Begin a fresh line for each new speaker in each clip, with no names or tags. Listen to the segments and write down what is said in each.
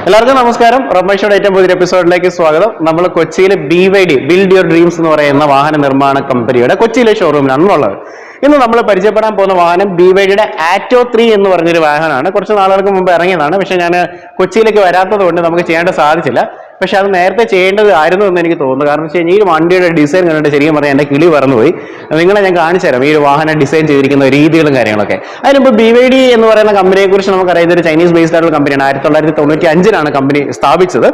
എല്ലാവർക്കും നമസ്കാരം. റബ്ബൈഷോയുടെ ഏറ്റവും പുതിയ എപ്പിസോഡിലേക്ക് സ്വാഗതം. നമ്മൾ കൊച്ചിയിലെ BYD ബിൽഡ് യുവർ ഡ്രീംസ് എന്ന് പറയുന്ന വാഹന നിർമ്മാണ കമ്പനിയുടെ കൊച്ചിയിലെ ഷോറൂമിലാണ് ഉള്ളത്. ഇന്ന് നമ്മൾ പരിചയപ്പെടാൻ പോകുന്ന വാഹനം BYDയുടെ ആറ്റോ 3 എന്ന് പറഞ്ഞൊരു വാഹനമാണ്. കുറച്ച് നാളുകൾക്ക് മുമ്പ് ഇറങ്ങിയതാണ്. പക്ഷെ ഞാൻ കൊച്ചിയിലേക്ക് വരാത്തത് കൊണ്ട് നമുക്ക് ചെയ്യാൻ സാധിച്ചില്ല. പക്ഷെ അത് നേരത്തെ ചെയ്യേണ്ടതായിരുന്നു എന്ന് എനിക്ക് തോന്നുന്നു. കാരണം വെച്ച് കഴിഞ്ഞാൽ ഈ വണ്ടിയുടെ ഡിസൈൻ കണ്ടിട്ട് ശരിക്കും പറഞ്ഞാൽ എൻ്റെ കിളി പറന്നുപോയി. നിങ്ങളെ ഞാൻ കാണിച്ചു തരാം ഈ ഒരു വാഹനം ഡിസൈൻ ചെയ്തിരിക്കുന്ന രീതികളും കാര്യങ്ങളൊക്കെ. അതിനുമ്പോൾ BYD എന്ന് പറയുന്ന കമ്പനിയെ കുറിച്ച് നമുക്കറിയാം. ഇതൊരു ചൈനീസ് ബേസ്ഡ് ആയിട്ടുള്ള കമ്പനിയാണ്. 1995 കമ്പനി സ്ഥാപിച്ചത്.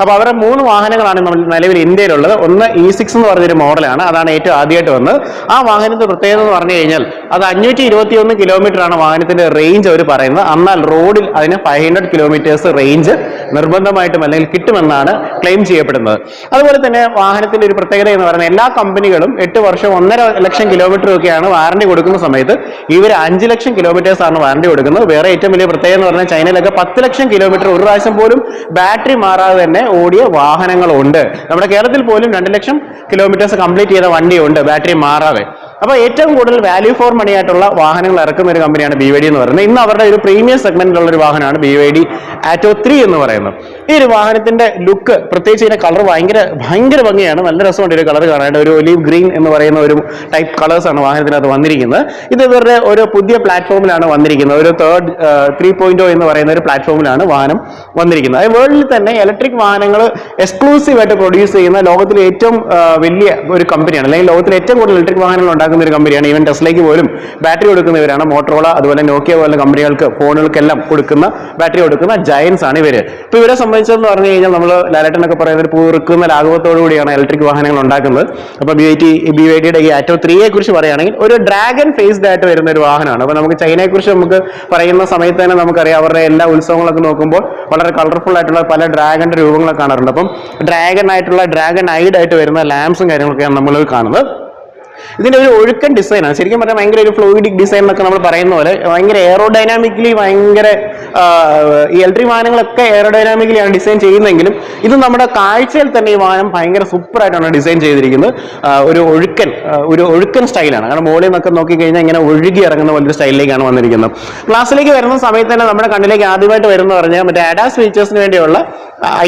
അപ്പോൾ അവരുടെ 3 വാഹനങ്ങളാണ് നിലവിൽ ഇന്ത്യയിലുള്ളത്. ഒന്ന് E6 എന്ന് പറഞ്ഞൊരു മോഡലാണ്. അതാണ് ഏറ്റവും ആദ്യമായിട്ട് വന്നത്. ആ വാഹനത്തിന്റെ പ്രത്യേകത എന്ന് പറഞ്ഞു കഴിഞ്ഞാൽ അത് 521 കിലോമീറ്റർ ആണ് വാഹനത്തിന്റെ റേഞ്ച് അവർ പറയുന്നത്. എന്നാൽ റോഡിൽ അതിന് 500 കിലോമീറ്റേഴ്സ് റേഞ്ച് നിർബന്ധമായിട്ടും അല്ലെങ്കിൽ കിട്ടുമെന്നാണ് ക്ലെയിം ചെയ്യപ്പെടുന്നത്. അതുപോലെ തന്നെ വാഹനത്തിന്റെ ഒരു പ്രത്യേകത എന്ന് പറയുന്നത് എല്ലാ കമ്പനികളും 8 വർഷം 1.5 ലക്ഷം കിലോമീറ്റർ ഒക്കെയാണ് വാറണ്ടി കൊടുക്കുന്ന സമയത്ത് ഇവർ 5 ലക്ഷം കിലോമീറ്റേഴ്സ് ആണ് വാറണ്ടി കൊടുക്കുന്നത്. വേറെ ഏറ്റവും വലിയ പ്രത്യേകത എന്ന് പറഞ്ഞാൽ ചൈനയിലൊക്കെ 10 ലക്ഷം കിലോമീറ്റർ ഒരു പ്രാവശ്യം പോലും ബാറ്ററി മാറാതെ തന്നെ ഓടിയ വാഹനങ്ങളുണ്ട്. നമ്മുടെ കേരളത്തിൽ പോലും 2 ലക്ഷം കിലോമീറ്റേഴ്സ് കംപ്ലീറ്റ് ചെയ്ത വണ്ടിയുണ്ട് ബാറ്ററി മാറാതെ. അപ്പോൾ ഏറ്റവും കൂടുതൽ വാല്യൂ ഫോർ മണി ആയിട്ടുള്ള വാഹനങ്ങൾ ഇറക്കുന്ന ഒരു കമ്പനിയാണ് BYD എന്ന് പറയുന്നത്. ഇന്ന് അവരുടെ ഒരു പ്രീമിയം സെഗ്മെന്റിലുള്ള ഒരു വാഹനമാണ് BYD ആറ്റോ 3 എന്ന് പറയുന്നത്. ഈ ഒരു വാഹനത്തിന്റെ ലുക്ക് പ്രത്യേകിച്ച് ഇതിന്റെ കളർ ഭയങ്കര ഭംഗിയാണ്. നല്ല രസമുണ്ട് ഒരു കളർ കാണാനായിട്ട്. ഒരു ഒലീവ് ഗ്രീൻ എന്ന് പറയുന്ന ഒരു ടൈപ്പ് കളേഴ്സ് ആണ് വാഹനത്തിനകത്ത് വന്നിരിക്കുന്നത്. ഇത് ഇവരുടെ ഒരു പുതിയ പ്ലാറ്റ്ഫോമിലാണ് വന്നിരിക്കുന്നത്. ഒരു 3.0 എന്ന് പറയുന്ന ഒരു പ്ലാറ്റ്ഫോമിലാണ് വാഹനം വന്നിരിക്കുന്നത്. അത് വേൾഡിൽ തന്നെ ഇലക്ട്രിക് വാഹനങ്ങൾ എക്സ്ക്ലൂസീവ് ആയിട്ട് പ്രൊഡ്യൂസ് ചെയ്യുന്ന ലോകത്തിലെ ഏറ്റവും വലിയ ഒരു കമ്പനിയാണ്. അല്ലെങ്കിൽ ലോകത്തിലെ ഏറ്റവും കൂടുതൽ ഇലക്ട്രിക് വാഹനങ്ങൾ ഉണ്ടാക്കുന്ന ഒരു കമ്പനിയാണ്. ഈവൻ ടെസ്ലയ്ക്ക് പോലും ബാറ്ററി കൊടുക്കുന്നവരാണ്. മോട്ടോറോള അതുപോലെ നോക്കിയ പോലുള്ള കമ്പനികൾക്ക് ഫോണുകൾക്കെല്ലാം കൊടുക്കുന്ന ബാറ്ററി കൊടുക്കുന്ന ജയൻസ് ആണ് ഇവര്. ഇപ്പൊ ഇവരെ സംബന്ധിച്ചെന്ന് പറഞ്ഞു കഴിഞ്ഞാൽ നമ്മൾ ലാലേട്ടനൊക്കെ പറയുന്ന ഒരു പൂർക്കുന്ന ലാഘവത്തോടു കൂടിയാണ് ഇലക്ട്രിക് വാഹനങ്ങൾ ഉണ്ടാക്കുന്നത്. അപ്പൊ BYDയുടെ ഈ ആറ്റോ 3യെ കുറിച്ച് പറയുകയാണെങ്കിൽ ഒരു ഡ്രാഗൺ ഫേസ്ഡ് ആയിട്ട് വരുന്ന ഒരു വാഹനമാണ്. അപ്പൊ നമുക്ക് ചൈനയെ കുറിച്ച് നമുക്ക് പറയുന്ന സമയത്ത് തന്നെ നമുക്കറിയാം അവരുടെ എല്ലാ ഉത്സവങ്ങളൊക്കെ നോക്കുമ്പോൾ വളരെ കളർഫുൾ ആയിട്ടുള്ള പല ഡ്രാഗന്റെ രൂപങ്ങളൊക്കെ കാണാറുണ്ട്. അപ്പം ഡ്രാഗൺ ഐഡ് ആയിട്ട് വരുന്ന ലാംപ്സും കാര്യങ്ങളൊക്കെയാണ് നമ്മൾ കാണുന്നത്. ഇതിന്റെ ഒരു ഒഴുക്കൻ ഡിസൈനാണ്. ശരിക്കും പറഞ്ഞാൽ ഭയങ്കര ഒരു ഫ്ലൂയിഡിക് ഡിസൈൻ എന്നൊക്കെ നമ്മൾ പറയുന്ന പോലെ ഭയങ്കര എയറോഡൈനാമിക്കലി ഈ ഇലക്ട്രിക് വാഹനങ്ങളൊക്കെ എയറോഡൈനാമിക്കലിയാണ് ഡിസൈൻ ചെയ്യുന്നതെങ്കിലും ഇത് നമ്മുടെ കാഴ്ചയിൽ തന്നെ ഈ വാഹനം ഭയങ്കര സൂപ്പറായിട്ടാണ് ഡിസൈൻ ചെയ്തിരിക്കുന്നത്. ഒരു ഒഴുക്കൻ സ്റ്റൈലാണ്. കാരണം മുകളിൽ നിന്നൊക്കെ നോക്കിക്കഴിഞ്ഞാൽ ഇങ്ങനെ ഒഴുകി ഇറങ്ങുന്ന പോലൊരു സ്റ്റൈലിലേക്കാണ് വന്നിരിക്കുന്നത്. ക്ലാസ്സിലേക്ക് വരുന്ന സമയത്ത് തന്നെ നമ്മുടെ കണ്ണിലേക്ക് ആദ്യമായിട്ട് വരുന്ന പറഞ്ഞാൽ മറ്റേ ADAS ഫീച്ചേഴ്സിന് വേണ്ടിയുള്ള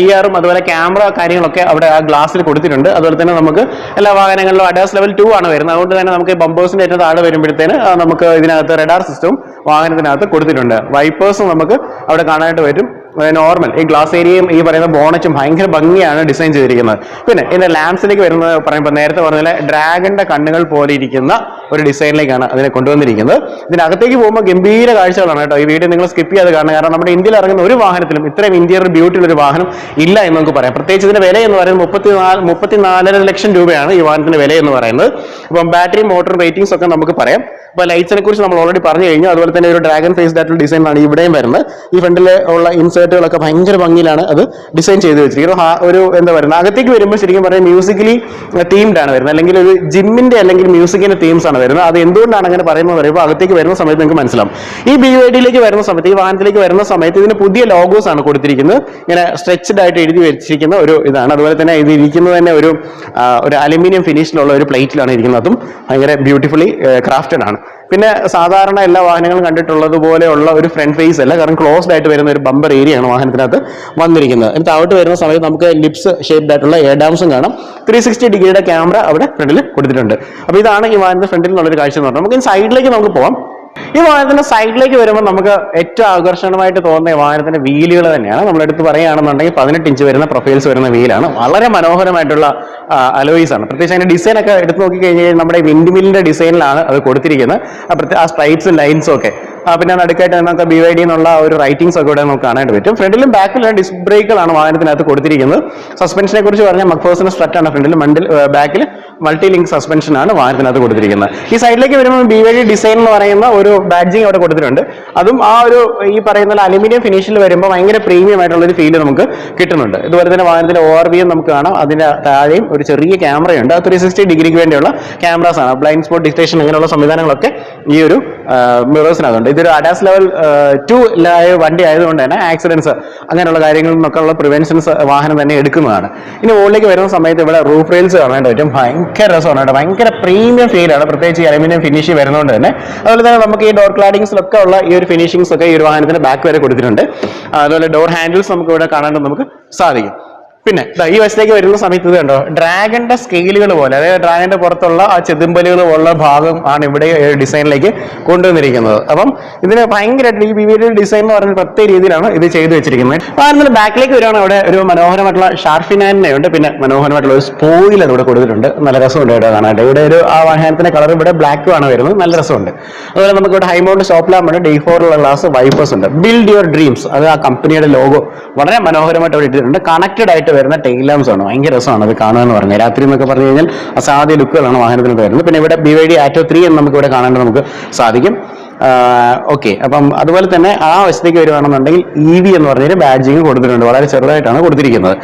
IR അതുപോലെ ക്യാമറ കാര്യങ്ങളൊക്കെ അവിടെ ആ ഗ്ലാസ്സിൽ കൊടുത്തിട്ടുണ്ട്. അതുപോലെ തന്നെ നമുക്ക് എല്ലാ വാഹനങ്ങളിലും ADAS ലെവൽ 2 ആണ് വരുന്നത്. അതുകൊണ്ട് തന്നെ നമുക്ക് ബമ്പേഴ്സിന്റെ ഏറ്റവും താഴെ വരുമ്പോഴത്തേന് നമുക്ക് ഇതിനകത്ത് റഡാർ സിസ്റ്റവും വാഹനത്തിനകത്ത് കൊടുത്തിട്ടുണ്ട്. വൈപ്പേഴ്സും നമുക്ക് അവിടെ കാണാനായിട്ട് വരും. നോർമൽ ഈ ഗ്ലാസ് ഏരിയയും ഈ പറയുന്ന ബോണറ്റും ഭയങ്കര ഭംഗിയാണ് ഡിസൈൻ ചെയ്തിരിക്കുന്നത്. പിന്നെ ഇതിന്റെ ലാംപ്സിലേക്ക് വരുന്നത് പറയുമ്പോൾ നേരത്തെ പറഞ്ഞ ഡ്രാഗന്റെ കണ്ണുകൾ പോലെ ഇരിക്കുന്ന ഒരു ഡിസൈനിലേക്കാണ് അതിനെ കൊണ്ടുവന്നിരിക്കുന്നത്. ഇതിനകത്തേക്ക് പോകുമ്പോൾ ഗംഭീര കാഴ്ചകളാണ് കേട്ടോ. ഈ വീഡിയോ നിങ്ങൾ സ്കിപ്പ് ചെയ്യാതെ കാണണം. കാരണം നമ്മുടെ ഇന്ത്യയിൽ ഇറങ്ങുന്ന ഒരു വാഹനത്തിലും ഇത്രയും ഇന്റീരിയർ ബ്യൂട്ടിയുള്ള ഒരു വാഹനം ഇല്ല എന്ന് നമുക്ക് പറയാം. പ്രത്യേകിച്ച് ഇതിന്റെ വില എന്ന് പറയുന്നത് 34 ലക്ഷം രൂപയാണ് ഈ വാഹനത്തിന്റെ വില എന്ന് പറയുന്നത്. അപ്പം ബാറ്ററി മോട്ടോർ റേറ്റിംഗ്സ് ഒക്കെ നമുക്ക് പറയാം. അപ്പോൾ ലൈറ്റ്സിനെ കുറിച്ച് നമ്മൾ ഓൾറെഡി പറഞ്ഞു കഴിഞ്ഞു. അതുപോലെ തന്നെ ഒരു ഡ്രാഗൺ ഫേസ്ഡ് ആയിട്ടുള്ള ഡിസൈനാണ് ഇവിടെയും വരുന്നത്. ഈ ഫ്രണ്ടിൽ ഉള്ള ഇൻസേർട്ടുകളൊക്കെ ഭയങ്കര ഭംഗിയിലാണ് അത് ഡിസൈൻ ചെയ്ത് വെച്ചിരിക്കുന്നത്. ഒരു എന്താ പറയുക അകത്തേക്ക് വരുമ്പോൾ ശരിക്കും പറയാം മ്യൂസിക്കലി തീംഡ് ആണ് വരുന്നത്. അല്ലെങ്കിൽ ഒരു ജിമ്മിന്റെ അല്ലെങ്കിൽ മ്യൂസിക്കിന്റെ തീംസ് ആണ് വരുന്നത്. അത് എന്തുകൊണ്ടാണ് അങ്ങനെ പറയുന്നത് പറയുമ്പോൾ അകത്തേക്ക് വരുന്ന സമയത്ത് നിങ്ങൾക്ക് മനസ്സിലാവും. ഈ BYDയിലേക്ക് വരുന്ന സമയത്ത് ഈ വാഹനത്തിലേക്ക് വരുന്ന സമയത്ത് ഇതിന് പുതിയ ലോഗോസ് ആണ് കൊടുത്തിരിക്കുന്നത്. ഇങ്ങനെ സ്ട്രെച്ച്ഡ് ആയിട്ട് എഴുതി വെച്ചിരിക്കുന്ന ഒരു ഇതാണ്. അതുപോലെ തന്നെ ഇത് ഇരിക്കുന്നത് തന്നെ ഒരു അലുമിനിയം ഫിനിഷിലുള്ള ഒരു പ്ലേറ്റിലാണ് ഇരിക്കുന്നത്. അതും ഭയങ്കര ബ്യൂട്ടിഫുള്ളി ക്രാഫ്റ്റഡ് ആണ്. പിന്നെ സാധാരണ എല്ലാ വാഹനങ്ങളും കണ്ടിട്ടുള്ളത് പോലെയുള്ള ഒരു ഫ്രണ്ട് ഫേസ് അല്ല. കാരണം ക്ലോസ്ഡ് ആയിട്ട് വരുന്ന ഒരു ബമ്പർ ഏരിയ ആണ് വാഹനത്തിനകത്ത് വന്നിരിക്കുന്നത്. എന്നിട്ട് താഴോട്ട് വരുന്ന സമയത്ത് നമുക്ക് ലിപ്സ് ഷേപ്ഡ് ആയിട്ടുള്ള ADAMസും കാണാം. 360 ഡിഗ്രിയുടെ ക്യാമറ അവിടെ ഫ്രണ്ടിൽ കൊടുത്തിട്ടുണ്ട്. അപ്പോൾ ഇതാണ് ഈ വാഹനത്തിന്റെ ഫ്രണ്ടിൽ നിന്നുള്ളൊരു കാഴ്ച എന്ന് പറഞ്ഞാൽ. നമുക്ക് സൈഡിലേക്ക് നമുക്ക് പോകാം. ഈ വാഹനത്തിന്റെ സൈഡിലേക്ക് വരുമ്പോൾ നമുക്ക് ഏറ്റവും ആകർഷണമായിട്ട് തോന്നുന്ന വാഹനത്തിന്റെ വീലുകൾ തന്നെയാണ്. നമ്മളെടുത്ത് പറയുകയാണെന്നുണ്ടെങ്കിൽ 18 ഇഞ്ച് വരുന്ന പ്രൊഫൈൽസ് വരുന്ന വീലാണ്. വളരെ മനോഹരമായിട്ടുള്ള അലോയ്സ് ആണ്. പ്രത്യേകിച്ച് അതിന്റെ ഡിസൈൻ ഒക്കെ എടുത്ത് നോക്കിക്കഴിഞ്ഞാൽ നമ്മുടെ വിൻഡ് മില്ലിന്റെ ഡിസൈനിലാണ് അത് കൊടുത്തിരിക്കുന്നത്. ആ സ്ട്രൈപ്സും ലൈൻസും ഒക്കെ. പിന്നെ നടുക്കായിട്ട് നമുക്ക് BYD എന്നുള്ള ഒരു റൈറ്റിംഗ്സ് ഒക്കെ ഇവിടെ നമുക്ക് കാണാനായിട്ട് പറ്റും. ഫ്രണ്ടിലും ബാക്കിലും ഡിസ്ക് ബ്രേക്കുകളാണ് വാഹനത്തിനകത്ത് കൊടുത്തിരിക്കുന്നത്. സസ്പെൻഷനെ കുറിച്ച് പറഞ്ഞാൽ മക്ഫേഴ്സൺ സ്ട്രറ്റ് ആണ് ഫ്രണ്ടിൽ. ബാക്കിൽ മൾട്ടി ലിങ്ക് സസ്പെൻഷൻ ആണ് വാഹനത്തിനകത്ത് കൊടുത്തിരിക്കുന്നത്. ഈ സൈഡിലേക്ക് വരുമ്പോൾ BYD ഡിസൈൻ എന്ന് പറയുന്ന ഒരു ബാഡ്ജിങ് അവിടെ കൊടുത്തിട്ടുണ്ട്. അതും ആ ഒരു ഈ പറയുന്ന അലുമിനിയം ഫിനിഷിൽ വരുമ്പോൾ ഭയങ്കര പ്രീമിയം ആയിട്ടുള്ള ഒരു ഫീല് നമുക്ക് കിട്ടുന്നുണ്ട്. ഇതുപോലെ തന്നെ വാഹനത്തിന്റെ ഓവർവ്യൂ നമുക്ക് കാണാം. അതിന്റെ താഴെയും ഒരു ചെറിയ ക്യാമറയുണ്ട്. 360 ഡിഗ്രിക്ക് വേണ്ടിയുള്ള ക്യാമറാസ് ആണ്. ബ്ലൈൻഡ് സ്പോട്ട് ഡിറ്റക്ഷൻ അങ്ങനെയുള്ള സംവിധാനങ്ങളൊക്കെ ഈ ഒരു മിറേഴ്സിനകത്തുണ്ട്. ഇതൊരു ADAS ലെവൽ 2 വണ്ടി ആയതുകൊണ്ട് തന്നെ ആക്സിഡൻസ് അങ്ങനെയുള്ള കാര്യങ്ങളിൽ നിന്നൊക്കെ ഉള്ള പ്രിവെൻഷൻസ് വാഹനം തന്നെ എടുക്കുന്നതാണ്. ഇനി മുകളിലേക്ക് വരുന്ന സമയത്ത് ഇവിടെ റൂഫ് റെയിൽസ് കാണാനായിട്ട് പറ്റും. ഭയങ്കര ഭയങ്കര രസമാണ് കേട്ടോ. ഭയങ്കര പ്രീമിയം ഫീലാണ്, പ്രത്യേകിച്ച് ഈ അലുമിനിയം ഫിനിഷ് വരുന്നതുകൊണ്ട് തന്നെ. അതുപോലെ തന്നെ നമുക്ക് ഈ ഡോർ ക്ലാഡിങ്സിലൊക്കെ ഉള്ള ഈ ഒരു ഫിനിഷിങ്സ് ഒക്കെ ഈ ഒരു വാഹനത്തിന്റെ ബാക്ക് വരെ കൊടുത്തിട്ടുണ്ട്. അതുപോലെ ഡോർ ഹാൻഡിൽസ് നമുക്ക് ഇവിടെ കാണാൻ നമുക്ക് സാധിക്കും. പിന്നെ ഈ വശത്തേക്ക് വരുന്ന സമയത്ത് ഇത് കണ്ടോ, ഡ്രാഗന്റെ സ്കെയിലുകൾ പോലെ, അതായത് ഡ്രാഗന്റെ പുറത്തുള്ള ആ ചെതുമ്പലുകൾ ഉള്ള ഭാഗം ആണ് ഇവിടെ ഡിസൈനിലേക്ക് കൊണ്ടുവന്നിരിക്കുന്നത്. അപ്പം ഇതിന് ഭയങ്കരമായിട്ട് ഈ BYD ഡിസൈൻ എന്ന് പറയുന്ന പ്രത്യേക രീതിയിലാണ് ഇത് ചെയ്തു വെച്ചിരിക്കുന്നത്. അതിന് ബാക്കിലേക്ക് വരുവാണ്, അവിടെ ഒരു മനോഹരമായിട്ടുള്ള ഷാർഫിനാനെ ഉണ്ട്, പിന്നെ മനോഹരമായിട്ടുള്ള ഒരു സ്പോയിലർ ഇവിടെ കൊടുത്തിട്ടുണ്ട്. നല്ല രസമുണ്ട് ഇവിടെ കാണാനായിട്ട്. ഇവിടെ ഒരു ആ വാഹനത്തിന്റെ കളർ ഇവിടെ ബ്ലാക്കും ആണ് വരുന്നത്, നല്ല രസമുണ്ട്. അതുപോലെ നമുക്ക് ഇവിടെ ഹൈമൗണ്ട് സ്റ്റോപ്പ് ലാമ്പ് ഉണ്ട്, D4 ഗ്ലാസ് വൈപ്പേഴ്സ് ഉണ്ട്. ബിൽഡ് യുവർ ഡ്രീംസ്, അത് ആ കമ്പനിയുടെ ലോഗോ വളരെ മനോഹരമായിട്ട് അവിടെ ഇട്ടിട്ടുണ്ട്. കണക്റ്റഡ് ആയിട്ട് വരുന്ന ടെയിൽ ലാംപ്സ് ആണ്, ഭയങ്കര രസമാണ് അത് കാണുക എന്ന് പറഞ്ഞാൽ. രാത്രി എന്നൊക്കെ പറഞ്ഞു കഴിഞ്ഞാൽ അസാധ്യ ലുക്കുകളാണ് വാഹനത്തിന് വരുന്നത്. പിന്നെ ഇവിടെ BYD Atto 3 എന്ന് നമുക്ക് ഇവിടെ കാണാൻ നമുക്ക് സാധിക്കും. ഓക്കെ, അപ്പം അതുപോലെ തന്നെ ആ വശത്തേക്ക് വരുവാണെന്നുണ്ടെങ്കിൽ EV എന്ന് പറഞ്ഞൊരു ബാഡ്ജിങ് കൊടുത്തിട്ടുണ്ട്, വളരെ ചെറുതായിട്ടാണ് കൊടുത്തിരിക്കുന്നത്.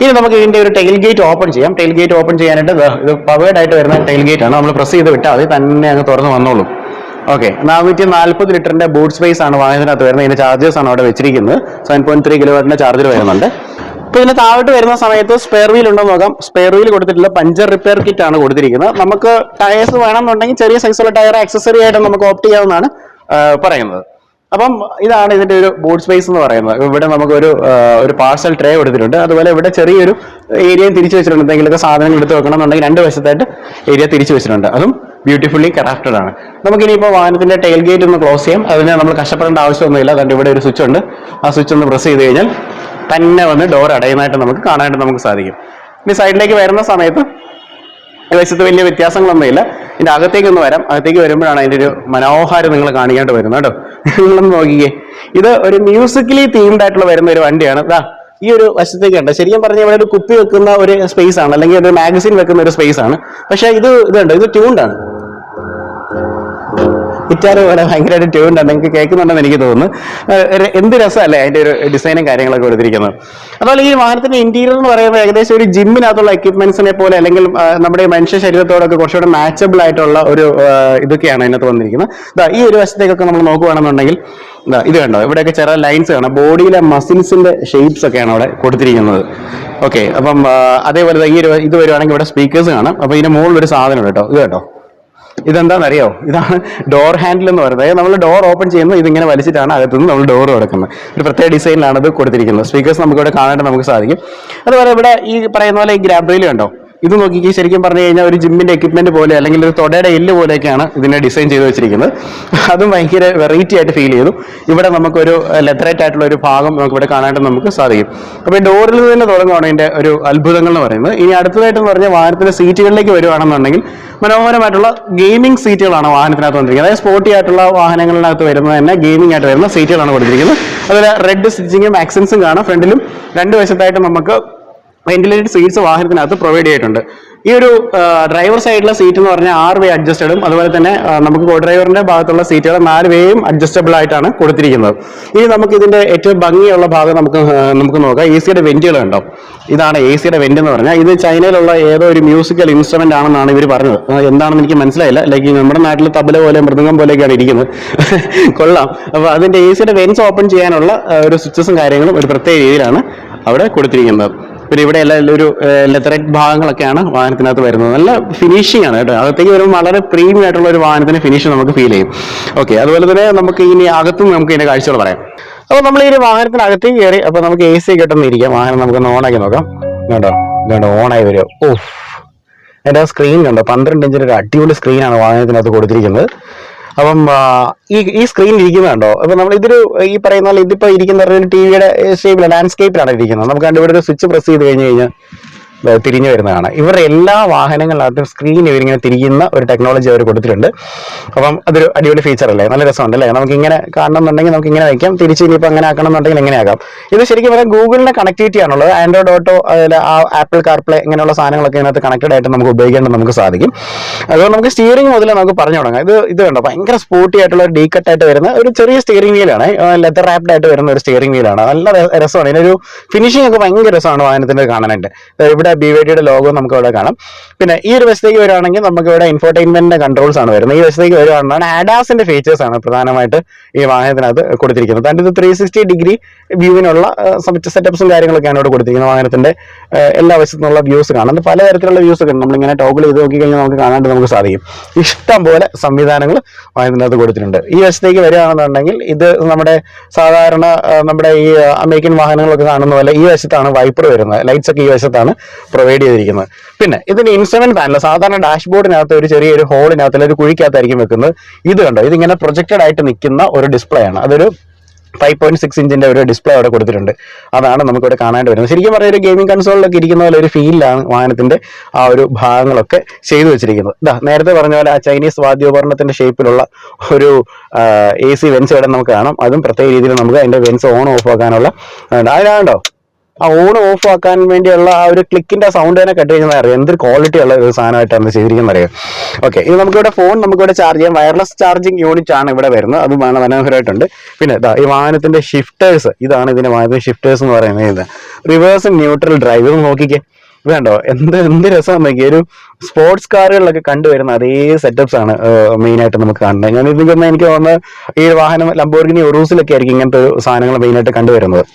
ഇനി നമുക്ക് ഇതിന്റെ ഒരു ടെയിൽ ഗേറ്റ് ഓപ്പൺ ചെയ്യാം. ടെയിൽ ഗേറ്റ് ഓപ്പൺ ചെയ്യാനായിട്ട് ഇത് പവേർഡ് ആയിട്ട് വരുന്ന ടെയിൽ ഗേറ്റ് ആണ്. നമ്മൾ പ്രസ് ചെയ്ത് വിട്ടാൽ അത് തന്നെ അങ്ങ് തുറന്ന് വന്നോളും. ഓക്കെ, 440 ലിറ്ററിന്റെ ബൂട്ട് സ്പേസ് ആണ് വാഹനത്തിനകത്ത് വരുന്നത്. ഇതിന്റെ ചാർജേഴ്സ് ആണ് അവിടെ വെച്ചിരിക്കുന്നത്. 7.3 കിലോവാട്ടിന്റെ ചാർജർ വരുന്നുണ്ട്. അപ്പൊ ഇതിന് താഴോട്ട് വരുന്ന സമയത്ത് സ്പെയർ വീൽ ഉണ്ടോ നോക്കാം. സ്പെയർ വീൽ കൊടുത്തിട്ടില്ല, പഞ്ചർ റിപ്പയർ കിറ്റ് ആണ് കൊടുത്തിരിക്കുന്നത്. നമുക്ക് ടയേഴ്സ് വേണമെന്നുണ്ടെങ്കിൽ ചെറിയ സൈസുള്ള ടയർ ആക്സസറി ആയിട്ട് നമുക്ക് ഓപ്റ്റ് ചെയ്യാവുന്നതാണ് പറയുന്നത്. അപ്പം ഇതാണ് ഇതിന്റെ ഒരു ബൂട്ട് സ്പേസ് എന്ന് പറയുന്നത്. ഇവിടെ നമുക്ക് ഒരു പാർസൽ ട്രേ കൊടുത്തിട്ടുണ്ട്. അതുപോലെ ഇവിടെ ചെറിയൊരു ഏരിയയും തിരിച്ചു വെച്ചിട്ടുണ്ട്. എന്തെങ്കിലുമൊക്കെ സാധനങ്ങൾ എടുത്ത് വെക്കണം എന്നുണ്ടെങ്കിൽ രണ്ട് വശത്തായിട്ട് ഏരിയ തിരിച്ചു വെച്ചിട്ടുണ്ട്. അതും ബ്യൂട്ടിഫുള്ളി ക്രാഫ്റ്റഡ് ആണ്. നമുക്കിനിയിപ്പോൾ വാഹനത്തിന്റെ ടെയിൽ ഗേറ്റ് ഒന്ന് ക്ലോസ് ചെയ്യാം. അതിന് നമ്മൾ കഷ്ടപ്പെടേണ്ട ആവശ്യമൊന്നുമില്ല. അതുകൊണ്ട് ഇവിടെ ഒരു സ്വിച്ച് ഉണ്ട്. ആ സ്വിച്ച് ഒന്ന് പ്രസ് ചെയ്ത് കഴിഞ്ഞാൽ തന്നെ വന്ന് ഡോർ അടയുന്നതായിട്ട് നമുക്ക് കാണാനായിട്ട് നമുക്ക് സാധിക്കും. ഇനി സൈഡിലേക്ക് വരുന്ന സമയത്ത് വശത്ത് വലിയ വ്യത്യാസങ്ങളൊന്നുമില്ല. ഇതിന്റെ അകത്തേക്ക് ഒന്ന് വരാം. അകത്തേക്ക് വരുമ്പോഴാണ് അതിന്റെ ഒരു മനോഹാരം നിങ്ങൾ കാണിക്കാണ്ട് വരുന്നത് കേട്ടോ. നിങ്ങളൊന്ന് നോക്കിക്കേ, ഇത് ഒരു മ്യൂസിക്കലി തീംഡ് ആയിട്ടുള്ള വരുന്ന ഒരു വണ്ടിയാണ്. ഈ ഒരു വശത്തേക്ക് ഉണ്ട്. ശരിക്കും പറഞ്ഞാൽ ഇവിടെ ഒരു കുപ്പി വെക്കുന്ന ഒരു സ്പേസ് ആണ്, അല്ലെങ്കിൽ ഒരു മാഗസിൻ വെക്കുന്ന ഒരു സ്പേസ് ആണ്. പക്ഷെ ഇതുണ്ട്, ഇത് ട്യൂൺഡ് ആണ്. ഗിറ്റാർ പോലെ ഭയങ്കരമായിട്ട് ട്യൂൺഡ് ആണ്. നിങ്ങൾക്ക് കേൾക്കുന്നുണ്ടെന്ന് എനിക്ക് തോന്നുന്നു. എന്ത് രസമല്ലേ അതിന്റെ ഒരു ഡിസൈനും കാര്യങ്ങളൊക്കെ കൊടുത്തിരിക്കുന്നത്. അതുപോലെ ഈ വാഹനത്തിന്റെ ഇന്റീരിയർ എന്ന് പറയുമ്പോൾ ഏകദേശം ഒരു ജിമ്മിനകത്തുള്ള എക്യുപ്മെന്റ്സിനെ പോലെ, അല്ലെങ്കിൽ നമ്മുടെ മനുഷ്യ ശരീരത്തോടൊക്കെ കുറച്ചുകൂടെ മാച്ചബിൾ ആയിട്ടുള്ള ഒരു ഇതൊക്കെയാണ് അതിനകത്ത് വന്നിരിക്കുന്നത്. ഈ ഒരു വശത്തേക്കൊക്കെ നമ്മൾ നോക്കുകയാണെന്നുണ്ടെങ്കിൽ ഇത് കണ്ടോ, ഇവിടെയൊക്കെ ചെറിയ ലൈൻസ് കാണാം. ബോഡിയിലെ മസിൽസിന്റെ ഷേപ്സ് ഒക്കെയാണ് അവിടെ കൊടുത്തിരിക്കുന്നത്. ഓക്കെ, അപ്പം അതേപോലെ ഇത് വരുവാണെങ്കിൽ ഇവിടെ സ്പീക്കേഴ്സ് കാണാം. അപ്പൊ ഇതിന്റെ മുകളിൽ ഒരു സാധനം കേട്ടോ, ഇത് കേട്ടോ, ഇതെന്താണെന്നറിയോ, ഇതാണ് ഡോർ ഹാൻഡിൽ എന്ന് പറയുന്നത്. അതായത് നമ്മൾ ഡോർ ഓപ്പൺ ചെയ്യുന്നത് ഇതിങ്ങനെ വലിച്ചിട്ടാണ് അകത്തുനിന്ന് നമ്മൾ ഡോർ തുറക്കുന്നത്. ഒരു പ്രത്യേക ഡിസൈനിലാണ് ഇത് കൊടുത്തിരിക്കുന്നത്. സ്പീക്കേഴ്സ് നമുക്ക് ഇവിടെ കാണാനായിട്ട് നമുക്ക് സാധിക്കും. അതുപോലെ ഇവിടെ ഈ പറയുന്ന പോലെ ഈ ഗ്രാബ് റെയിൽ കണ്ടോ, ഇത് നോക്കിക്ക് ശരിക്കും പറഞ്ഞു കഴിഞ്ഞാൽ ഒരു ജിമ്മിന്റെ എക്യുപ്മെന്റ് പോലെ, അല്ലെങ്കിൽ ഒരു തൊടയുടെ എല്ല് പോലെയൊക്കെയാണ് ഇതിനെ ഡിസൈൻ ചെയ്ത് വെച്ചിരിക്കുന്നത്. അതും ഭയങ്കര വെറൈറ്റി ആയിട്ട് ഫീൽ ചെയ്തു. ഇവിടെ നമുക്കൊരു ലെതറേറ്റ് ആയിട്ടുള്ള ഒരു ഭാഗം നമുക്ക് ഇവിടെ കാണാനായിട്ട് നമുക്ക് സാധിക്കും. അപ്പോൾ ഈ ഡോറിൽ നിന്ന് തന്നെ തുടങ്ങുകയാണ് ഇതിന്റെ ഒരു അത്ഭുതങ്ങൾ എന്ന് പറയുന്നത്. ഇനി അടുത്തതായിട്ടെന്ന് പറഞ്ഞാൽ വാഹനത്തിന്റെ സീറ്റുകളിലേക്ക് വരുവാണെന്നുണ്ടെങ്കിൽ മനോഹരമായിട്ടുള്ള ഗെയിമിംഗ് സീറ്റുകളാണ് വാഹനത്തിനകത്ത് വന്നിരിക്കുന്നത്. അതായത് സ്പോർട്ടി ആയിട്ടുള്ള വാഹനങ്ങളിനകത്ത് വരുന്നത് തന്നെ ഗെയിമിംഗ് ആയിട്ട് വരുന്ന സീറ്റുകളാണ് കൊടുത്തിരിക്കുന്നത്. അതുപോലെ റെഡ് സ്റ്റിച്ചിങ്ങും ആക്സൻസും കാണാം. ഫ്രണ്ടിലും രണ്ട് വശത്തായിട്ട് നമുക്ക് വെന്റിലേറ്റഡ് സീറ്റ്സ് വാഹനത്തിനകത്ത് പ്രൊവൈഡ് ചെയ്തിട്ടുണ്ട്. ഈ ഒരു ഡ്രൈവർ സൈഡിലെ സീറ്റ് എന്ന് പറഞ്ഞാൽ 6 വേ അഡ്ജസ്റ്റഡും, അതുപോലെ തന്നെ നമുക്ക് കോ ഡ്രൈവറിന്റെ ഭാഗത്തുള്ള സീറ്റുകൾ 4 വേയും അഡ്ജസ്റ്റബിൾ ആയിട്ടാണ് കൊടുത്തിരിക്കുന്നത്. ഇനി നമുക്ക് ഇതിന്റെ ഏറ്റവും ഭംഗിയുള്ള ഭാഗം നമുക്ക് നോക്കാം. AC-യുടെ വെന്റുകൾ ഉണ്ടോ, ഇതാണ് AC-യുടെ വെന്റ് എന്ന് പറഞ്ഞാൽ. ഇത് ചൈനയിലുള്ള ഏതോ ഒരു മ്യൂസിക്കൽ ഇൻസ്ട്രുമെന്റ് ആണെന്നാണ് ഇവർ പറഞ്ഞത്. എന്താണെന്ന് എനിക്ക് മനസ്സിലായില്ല. ലൈക്ക് നമ്മുടെ നാട്ടിൽ തബല പോലെ മൃദംഗം പോലെയൊക്കെയാണ് ഇരിക്കുന്നത്. കൊള്ളാം. അപ്പൊ അതിന്റെ AC-യുടെ വെന്റ്സ് ഓപ്പൺ ചെയ്യാനുള്ള ഒരു സ്വിച്ചസും കാര്യങ്ങളും ഒരു പ്രത്യേക രീതിയിലാണ് അവിടെ കൊടുത്തിരിക്കുന്നത്. പിന്നെ ഇവിടെ എല്ലാം ഒരു ലെതറേറ്റ് ഭാഗങ്ങളൊക്കെയാണ് വാഹനത്തിനകത്ത് വരുന്നത്. നല്ല ഫിനിഷിംഗ് ആണ് കേട്ടോ. അകത്തേക്ക് വരുമ്പോൾ വളരെ പ്രീമിയം ആയിട്ടുള്ള ഒരു വാഹനത്തിന്റെ ഫിനിഷ് നമുക്ക് ഫീൽ ചെയ്യും. ഓക്കെ, അതുപോലെ തന്നെ നമുക്ക് ഇനി അകത്തും നമുക്ക് ഇതിന്റെ കാഴ്ചകൾ പറയാം. അപ്പോൾ നമ്മൾ ഈ ഒരു വാഹനത്തിനകത്തേക്ക് കയറി. അപ്പോൾ നമുക്ക് AC കിട്ടുന്ന ഇരിക്കാം. വാഹനം നമുക്കൊന്ന് ഓണാക്കി നോക്കാം. കേട്ടോ, ഇതുകൊണ്ട് ഓണായി വരും. എൻ്റെ സ്ക്രീൻ കണ്ടോ, 12 ഇഞ്ചിന്റെ ഒരു അടിപൊളി സ്ക്രീനാണ് വാഹനത്തിനകത്ത് കൊടുത്തിരിക്കുന്നത്. അപ്പം ഈ സ്ക്രീനിൽ ഇരിക്കുന്നത് കണ്ടോ. അപ്പൊ നമ്മൾ ഇതൊരു ഈ പറയുന്ന പോലെ ഇതിപ്പോ ഇരിക്കുന്ന ഒരു TV-യുടെ ഷേപ്പിലാണ്, ലാൻഡ്സ്കേപ്പിലാണ് ഇരിക്കുന്നത്. നമുക്ക് കണ്ട് ഇവിടെ ഒരു സ്വിച്ച് പ്രസ് ചെയ്ത് കഴിഞ്ഞ് കഴിഞ്ഞാൽ തിരിഞ്ഞു വരുന്നതാണ്. ഇവരുടെ എല്ലാ വാഹനങ്ങളിനകത്തും സ്ക്രീൻ ഇവരിങ്ങനെ തിരിക്കുന്ന ഒരു ടെക്നോളജി അവർ കൊടുത്തിട്ടുണ്ട്. അപ്പം അതൊരു അടിപൊളി ഫീച്ചർ അല്ലേ, നല്ല രസമുണ്ട് അല്ലേ. നമുക്ക് ഇങ്ങനെ കാണണമെന്നുണ്ടെങ്കിൽ നമുക്ക് ഇങ്ങനെ വയ്ക്കാം. തിരിച്ച് ഇനിയിപ്പോൾ അങ്ങനെ ആക്കണം എന്നുണ്ടെങ്കിൽ എങ്ങനെ ആക്കാം. ഇത് ശരിക്കും പറയാം ഗൂഗിളിന്റെ കണക്ടിവിറ്റി ആണുള്ളത്. ആൻഡ്രോയിഡ് ഓട്ടോ, അതുപോലെ ആപ്പിൾ കാർപ്ലേ ഇങ്ങനെയുള്ള സാധനങ്ങളൊക്കെ ഇതിനകത്ത് കണക്റ്റഡ് ആയിട്ട് നമുക്ക് ഉപയോഗിക്കേണ്ടത് നമുക്ക് സാധിക്കും. അതുകൊണ്ട് നമുക്ക് സ്റ്റിയറിംഗ് മുതൽ നമുക്ക് പറഞ്ഞു തുടങ്ങാം. ഇത് കണ്ടോ, ഭയങ്കര സ്പോർട്ടി ആയിട്ടുള്ള ഒരു ഡീകട്ട് ആയിട്ട് വരുന്ന ഒരു ചെറിയ സ്റ്റിയറിംഗ് വീലാണ്. ലെതർ റാപ്ഡ് ആയിട്ട് വരുന്ന ഒരു സ്റ്റിയറിംഗ് വീലാണ്. നല്ല രസമാണ്. ഇതിനൊരു ഫിനിഷിംഗ് ഒക്കെ ഭയങ്കര രസമാണ് വാഹനത്തിന്റെ കാണാനായിട്ട്. ഇവിടെ BYD ലോഗോ നമുക്ക് ഇവിടെ കാണാം. പിന്നെ ഈ ഒരു വശത്തേക്ക് വരുവാണെങ്കിൽ നമുക്ക് ഇവിടെ ഇൻഫോർടൈൻമെന്റിന്റെ കൺട്രോൾസ് ആണ് വരുന്നത്. ഈ വശത്തേക്ക് വരുവാണെന്നാണ് ADASന്റെ ഫീച്ചേഴ്സ് ആണ് പ്രധാനമായിട്ട് ഈ വാഹനത്തിനകത്ത് കൊടുത്തിരിക്കുന്നത്. അതിന്റെ 360 വ്യൂവിനുള്ള സെറ്റപ്സും കാര്യങ്ങളൊക്കെയാണ് ഇവിടെ കൊടുത്തിരിക്കുന്നത്. വാഹനത്തിന്റെ എല്ലാ വശത്തുനിന്നുള്ള വ്യൂസ് കാണാം. പലതരത്തിലുള്ള വ്യൂസ് ഒക്കെ ഉണ്ട്. നമ്മളിങ്ങനെ ടോഗിൾ ചെയ്ത് നോക്കി കഴിഞ്ഞാൽ നമുക്ക് കാണാണ്ട് നമുക്ക് സാധിക്കും. ഇഷ്ടം പോലെ സംവിധാനങ്ങൾ വാഹനത്തിനകത്ത് കൊടുത്തിട്ടുണ്ട്. ഈ വശത്തേക്ക് വരികയാണെന്നുണ്ടെങ്കിൽ ഇത് നമ്മുടെ സാധാരണ നമ്മുടെ ഈ അമേരിക്കൻ വാഹനങ്ങളൊക്കെ കാണുന്ന പോലെ ഈ വശത്താണ് വൈപ്പർ വരുന്നത്. ലൈറ്റ്സ് ഒക്കെ ഈ വശത്താണ് പ്രൊവൈഡ് ചെയ്തിരിക്കുന്നത്. പിന്നെ ഇതിന്റെ ഇൻസ്ട്രുമെന്റ് പാനൽ സാധാരണ ഡാഷ്ബോർഡിനകത്ത് ഒരു ചെറിയൊരു ഹോളിനകത്ത് ഒരു കുഴിക്കകത്തായിരിക്കും വെക്കുന്നത്. ഇത് കണ്ടോ, ഇതിങ്ങനെ പ്രൊജക്റ്റഡ് ആയിട്ട് നിൽക്കുന്ന ഒരു ഡിസ്പ്ലേ ആണ്. അതൊരു 5.6 ഇഞ്ചിന്റെ ഒരു ഡിസ്പ്ലേ അവിടെ കൊടുത്തിട്ടുണ്ട്. അതാണ് നമുക്കിവിടെ കാണാണ്ട് വരുന്നത്. ശരിക്കും പറഞ്ഞ ഒരു ഗെയിമിംഗ് കൺസോളിലൊക്കെ ഇരിക്കുന്ന പോലെ ഒരു ഫീലിലാണ് വാഹനത്തിന്റെ ആ ഒരു ഭാഗങ്ങളൊക്കെ ചെയ്തു വെച്ചിരിക്കുന്നത്. നേരത്തെ പറഞ്ഞ പോലെ ആ ചൈനീസ് വാദ്യോപകരണത്തിന്റെ ഷേപ്പിലുള്ള ഒരു AC വെൻസ് ഇവിടെ നമുക്ക് കാണാം. അതും പ്രത്യേക രീതിയിൽ നമുക്ക് അതിന്റെ വെൻസ് ഓൺ ഓഫ് ആക്കാനുള്ള അതിനാണ്ടോ ആ ഓൺ ഓഫ് ആക്കാൻ വേണ്ടിയുള്ള ആ ഒരു ക്ലിക്കിന്റെ സൗണ്ട് തന്നെ കേട്ട് കഴിഞ്ഞാൽ അറിയാം എന്തൊരു ക്വാളിറ്റി ഉള്ള ഒരു സാധനമായിട്ടാണ് ചെയ്തിരിക്കുന്നത് അറിയാം. ഓക്കെ, ഇത് നമുക്കിവിടെ ഫോൺ നമുക്കിവിടെ ചാർജ് ചെയ്യാം. വയർലെസ് ചാർജിങ് യൂണിറ്റ് ആണ് ഇവിടെ വരുന്നത്. അത് മനോഹരമായിട്ടുണ്ട്. പിന്നെ ഈ വാഹനത്തിന്റെ ഷിഫ്റ്റേഴ്സ്, ഇതാണ് ഇതിന്റെ വാഹനത്തിന്റെ ഷിഫ്റ്റേഴ്സ് എന്ന് പറയുന്നത്. ഇത് റിവേഴ്സ് ന്യൂട്രൽ ഡ്രൈവ്. ഇത് നോക്കിക്കേ, ഇതുണ്ടോ എന്ത് രസം നോക്കിയ ഒരു സ്പോർട്സ് കാറുകളിലൊക്കെ കണ്ടുവരുന്ന അതേ സെറ്റപ്സ് ആണ് മെയിനായിട്ട് നമുക്ക് കാണുന്നത്. ഞാൻ ഇതിൽ എനിക്ക് തോന്നുന്നത് ഈ വാഹനം ലംബോർഗിനി ഉറൂസിലൊക്കെ ആയിരിക്കും ഇങ്ങനത്തെ ഒരു സാധനങ്ങൾ മെയിനായിട്ട് കണ്ടുവരുന്നത്.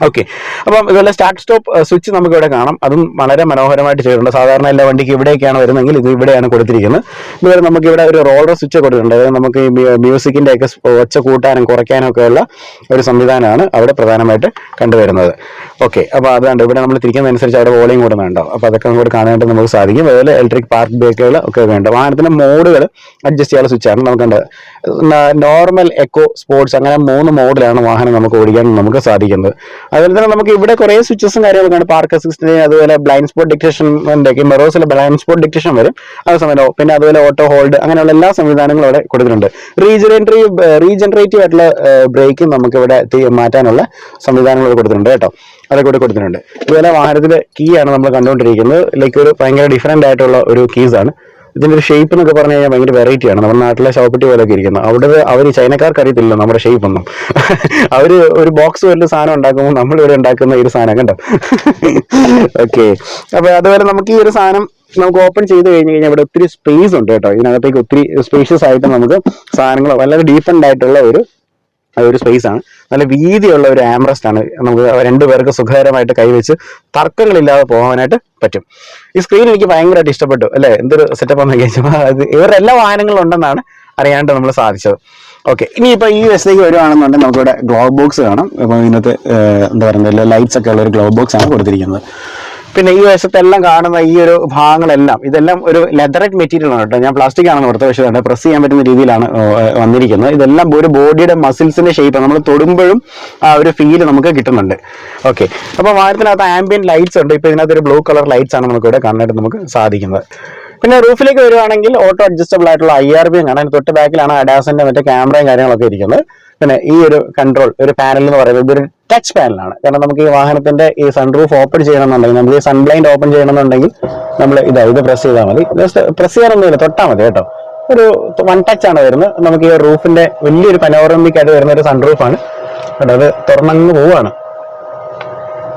ഓക്കെ, അപ്പം ഇതുപോലെ സ്റ്റാർട്ട് സ്റ്റോപ്പ് സ്വിച്ച് നമുക്ക് ഇവിടെ കാണാം. അതും വളരെ മനോഹരമായിട്ട് ചെയ്തിട്ടുണ്ട്. സാധാരണ എല്ലാ വണ്ടിക്ക് ഇവിടേക്കാണ് വരുന്നതെങ്കിൽ ഇത് ഇവിടെയാണ് കൊടുത്തിരിക്കുന്നത്. ഇതുവരെ നമുക്ക് ഇവിടെ ഒരു റോളർ സ്വിച്ച് കൊടുത്തിട്ടുണ്ട്. അതായത് നമുക്ക് ഈ മ്യൂസിക്കിന്റെ ഒക്കെ ഒച്ച കൂട്ടാനും കുറയ്ക്കാനും ഒക്കെ ഉള്ള ഒരു സംവിധാനമാണ് അവിടെ പ്രധാനമായിട്ട് കണ്ടുവരുന്നത്. ഓക്കെ, അപ്പോൾ അതുകൊണ്ട് ഇവിടെ നമ്മൾ തിരിക്കുന്നതനുസരിച്ച് അവിടെ വോളിയം കൂടുന്നുണ്ടാവും. അപ്പോൾ അതൊക്കെ നമുക്ക് കാണാനായിട്ട് നമുക്ക് സാധിക്കും. അതുപോലെ ഇലക്ട്രിക് പാർക്ക് ബ്രേക്കുകൾ ഒക്കെ വേണ്ട. വാഹനത്തിന്റെ മോഡുകൾ അഡ്ജസ്റ്റ് ചെയ്യാനുള്ള സ്വിച്ചാണ് നമുക്ക് നോർമൽ, എക്കോ, സ്പോർട്സ് അങ്ങനെ 3 മോഡിലാണ് വാഹനം നമുക്ക് ഓടിക്കാൻ നമുക്ക് സാധിക്കുന്നത്. അതുപോലെ തന്നെ നമുക്ക് ഇവിടെ കുറേ സ്വിച്ചസും കാര്യങ്ങളൊക്കെയാണ്. പാർക്ക് അസിസ്റ്റന്റ്, അതുപോലെ ബ്ലൈൻഡ് സ്പോട്ട് ഡിറ്റക്ഷൻ, മെറോസിലെ ബ്ലൈൻഡ് സ്പോട്ട് ഡിറ്റക്ഷൻ വരും അത് സമയം. പിന്നെ അതുപോലെ ഓട്ടോ ഹോൾഡ് അങ്ങനെയുള്ള എല്ലാ സംവിധാനങ്ങളും അവിടെ കൊടുത്തിട്ടുണ്ട്. റീജനറേറ്റീവ് ആയിട്ടുള്ള ബ്രേക്കും നമുക്ക് ഇവിടെ മാറ്റാനുള്ള സംവിധാനങ്ങൾ കൊടുത്തിട്ടുണ്ട് കേട്ടോ. അതൊക്കെ ഇവിടെ കൊടുത്തിട്ടുണ്ട്. അതുപോലെ വാഹനത്തിന്റെ കീ ആണ് നമ്മൾ കണ്ടുകൊണ്ടിരിക്കുന്നത്. ലൈക്ക് ഒരു ഭയങ്കര ഡിഫറെന്റ് ആയിട്ടുള്ള ഒരു കീസാണ്. ഇതിന്റെ ഒരു ഷേപ്പ് എന്നൊക്കെ പറഞ്ഞു കഴിഞ്ഞാൽ ഭയങ്കര വെറൈറ്റിയാണ്. നമ്മുടെ നാട്ടിലെ ഷോപ്പട്ടി പോലെയൊക്കെ ഇരിക്കുന്നത്. അവിടെ അവർ ചൈനക്കാർക്ക് അറിയത്തില്ല നമ്മുടെ ഷേപ്പ് ഒന്നും. അവര് ഒരു ബോക്സ് പോലൊരു സാധനം ഉണ്ടാക്കുമ്പോൾ നമ്മൾ ഇവിടെ ഉണ്ടാക്കുന്ന ഈ ഒരു സാധനം കണ്ടോ. ഓക്കെ, അപ്പൊ അതുപോലെ നമുക്ക് ഈ ഒരു സാധനം നമുക്ക് ഓപ്പൺ ചെയ്ത് കഴിഞ്ഞ് കഴിഞ്ഞാൽ ഇവിടെ ഒത്തിരി സ്പേസ് ഉണ്ട് കേട്ടോ. ഇതിനകത്തേക്ക് ഒത്തിരി സ്പേഷ്യസ് ആയിട്ട് നമുക്ക് സാധനങ്ങൾ വളരെ ഡീസന്റ് ആയിട്ടുള്ള ഒരു സ്പേസ് ആണ്. നല്ല വീതിയുള്ള ഒരു ആംറസ്റ്റ് ആണ്. നമുക്ക് 2 പേർക്ക് സുഖകരമായിട്ട് കൈവച്ച് തർക്കങ്ങളില്ലാതെ പോകാനായിട്ട് പറ്റും. ഈ സ്ക്രീൻ എനിക്ക് ഭയങ്കരമായിട്ട് ഇഷ്ടപ്പെട്ടു അല്ലേ. എന്തൊരു സെറ്റപ്പ് ആണെന്ന് ചോദിച്ചാൽ ഇവരുടെ എല്ലാ വാഹനങ്ങളും ഉണ്ടെന്നാണ് അറിയാണ്ട് നമ്മൾ സാധിച്ചത്. ഓക്കെ, ഇനിയിപ്പോൾ ഈ വശത്തേക്ക് വരുവാണെന്നുണ്ടെങ്കിൽ നമുക്കിവിടെ ഗ്ലോ ബോക്സ് കാണാം. അപ്പോൾ ഇതിനകത്ത് എന്താ പറയുക ലൈറ്റ്സ് ഒക്കെ ഉള്ള ഒരു ഗ്ലോ ബോക്സ് ആണ് കൊടുത്തിരിക്കുന്നത്. പിന്നെ ഈ വശത്തെല്ലാം കാണുന്ന ഈ ഒരു ഭാഗങ്ങളെല്ലാം ഇതെല്ലാം ഒരു ലെതററ്റ് മെറ്റീരിയൽ ആണ് കേട്ടോ. ഞാൻ പ്ലാസ്റ്റിക് ആണെന്ന് ഓർത്ത വശത്താണ്. പ്രസ് ചെയ്യാൻ പറ്റുന്ന രീതിയിലാണ് വന്നിരിക്കുന്നത്. ഇതെല്ലാം ഒരു ബോഡിയുടെ മസിൽസിന്റെ ഷേപ്പ് നമ്മൾ തൊടുമ്പോഴും ആ ഒരു ഫീല് നമുക്ക് കിട്ടുന്നുണ്ട്. ഓക്കെ, അപ്പോൾ വാഹനത്തിനകത്ത് ആംബിയന്റ് ലൈറ്റ്സ് ഉണ്ട്. ഇപ്പോൾ ഇതിനകത്ത് ഒരു ബ്ലൂ കളർ ലൈറ്റ്സ് ആണ് നമുക്ക് ഇവിടെ കാണാനായിട്ട് നമുക്ക് സാധിക്കുന്നത്. പിന്നെ റൂഫിലേക്ക് വരുവാണെങ്കിൽ ഓട്ടോ അഡ്ജസ്റ്റബിൾ ആയിട്ടുള്ള IRB കാണാൻ തൊട്ട് ബാക്കിലാണ് ADASന്റെ മറ്റേ ക്യാമറയും കാര്യങ്ങളൊക്കെ ഇരിക്കുന്നത്. പിന്നെ ഈ ഒരു കൺട്രോൾ ഒരു പാനൽ എന്ന് പറയുന്നത് ഇതൊരു ടച്ച് പാനലാണ്. കാരണം നമുക്ക് ഈ വാഹനത്തിന്റെ ഈ സൺറൂഫ് ഓപ്പൺ ചെയ്യണമെന്നുണ്ടെങ്കിൽ, നമുക്ക് ഈ സൺബ്ലൈൻഡ് ഓപ്പൺ ചെയ്യണമെന്നുണ്ടെങ്കിൽ നമ്മൾ ഇത് പ്രസ് ചെയ്താൽ മതി. ജസ്റ്റ് പ്രസ് ചെയ്യാനൊന്നുമില്ല, തൊട്ടാൽ മതി കേട്ടോ. ഒരു 1 ടച്ച് ആണ് വരുന്നത്. നമുക്ക് ഈ റൂഫിന്റെ വലിയൊരു പനോറമിക് ആയിട്ട് വരുന്ന ഒരു സൺറൂഫാണ് കേട്ടോ. അത് തുറന്നങ്ങ് പോവുകയാണ്.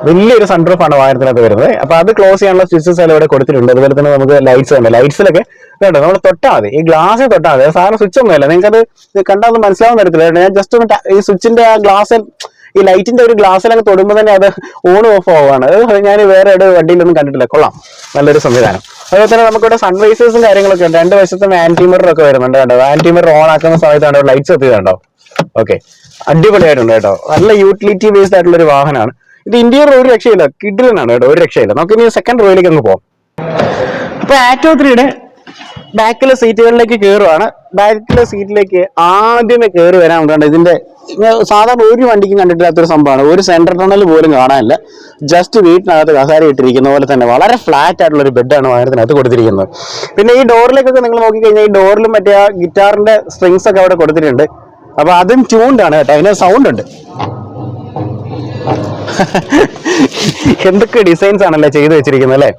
വലിയൊരു സൺറൂഫാണ് വാഹനത്തിനകത്ത് വരുന്നത്. അപ്പൊ അത് ക്ലോസ് ചെയ്യാനുള്ള സ്വിച്ചസ് എല്ലാം ഇവിടെ കൊടുത്തിട്ടുണ്ട്. അതുപോലെ തന്നെ നമുക്ക് ലൈറ്റ്സ് ഉണ്ട്. ലൈറ്റ്സിലൊക്കെ കേട്ടോ നമ്മൾ തൊട്ടാൽ മതി, ഈ ഗ്ലാസ്സിൽ തൊട്ടാൽ മതി. സാധാരണ സ്വിച്ച് ഒന്നുമില്ല, നിങ്ങൾക്ക് അത് കണ്ടാൽ ഒന്നും മനസ്സിലാവാൻ തരത്തില്ല. ഞാൻ ജസ്റ്റ് ഒന്ന് ഈ സ്വിച്ചിന്റെ ആ ഗ്ലാസ്സിൽ, ഈ ലൈറ്റിന്റെ ഒരു ഗ്ലാസ്സിലൊക്കെ തൊടുമ്പോൾ തന്നെ അത് ഓൺ ഓഫ് ആവുകയാണ്. അത് ഞാൻ വേറെ ഒരു വണ്ടിയിലൊന്നും കണ്ടിട്ടില്ല. കൊള്ളാം, നല്ലൊരു സംവിധാനം. അതുപോലെ തന്നെ നമുക്കിവിടെ സൺവൈസേഴ്സും കാര്യങ്ങളൊക്കെ ഉണ്ട്. 2 വശത്തും ആന്റി മിറർ ഒക്കെ വരുന്നുണ്ട് കേട്ടോ. ആന്റി മിറർ ഓൺ ആക്കുന്ന സമയത്താണ് ലൈറ്റ്സ് എത്തിയതുണ്ടോ. ഓക്കെ, അടിപൊളിയായിട്ടുണ്ട് കേട്ടോ. നല്ല യൂട്ടിലിറ്റി ബേസ്ഡ് ആയിട്ടുള്ള ഒരു വാഹനമാണ് ഇത്. ഇന്റീരിയർ ഒരു രക്ഷയില്ല, കിഡിലനാണ് കേട്ടോ, ഒരു രക്ഷയില്ല. നമുക്ക് ഇനി സെക്കൻഡ് റോയിലേക്ക് അങ്ങ് പോകാം. അപ്പൊ ആറ്റോ 3യുടെ ബാക്കിലെ സീറ്റുകളിലേക്ക് കയറുവാണ്. ബാക്കിലെ സീറ്റിലേക്ക് ആദ്യമേ കയറി വരാൻ കണ്ടോ. ഇതിന്റെ സാധാരണ ഒരു വണ്ടിക്കും കണ്ടിട്ടില്ലാത്തൊരു സംഭവമാണ്. ഒരു സെന്റർ ടണൽ പോലും കാണാനില്ല. ജസ്റ്റ് വീട്ടിനകത്ത് കസാര ഇട്ടിരിക്കുന്ന പോലെ തന്നെ വളരെ ഫ്ലാറ്റ് ആയിട്ടുള്ള ഒരു ബെഡാണ് വാഹനത്തിനകത്ത് കൊടുത്തിരിക്കുന്നത്. പിന്നെ ഈ ഡോറിലേക്കൊക്കെ നിങ്ങൾ നോക്കിക്കഴിഞ്ഞാൽ ഈ ഡോറിലും മറ്റേ ആ ഗിറ്റാറിന്റെ സ്ട്രിങ്സ് ഒക്കെ അവിടെ കൊടുത്തിട്ടുണ്ട്. അപ്പൊ അതും ട്യൂൺഡ് ആണ് കേട്ടോ. അതിന് സൗണ്ട് ഉണ്ട്. എന്തൊക്കെ ഡിസൈൻസ് ആണല്ലേ ചെയ്ത് വെച്ചിരിക്കുന്നത് അല്ലേ.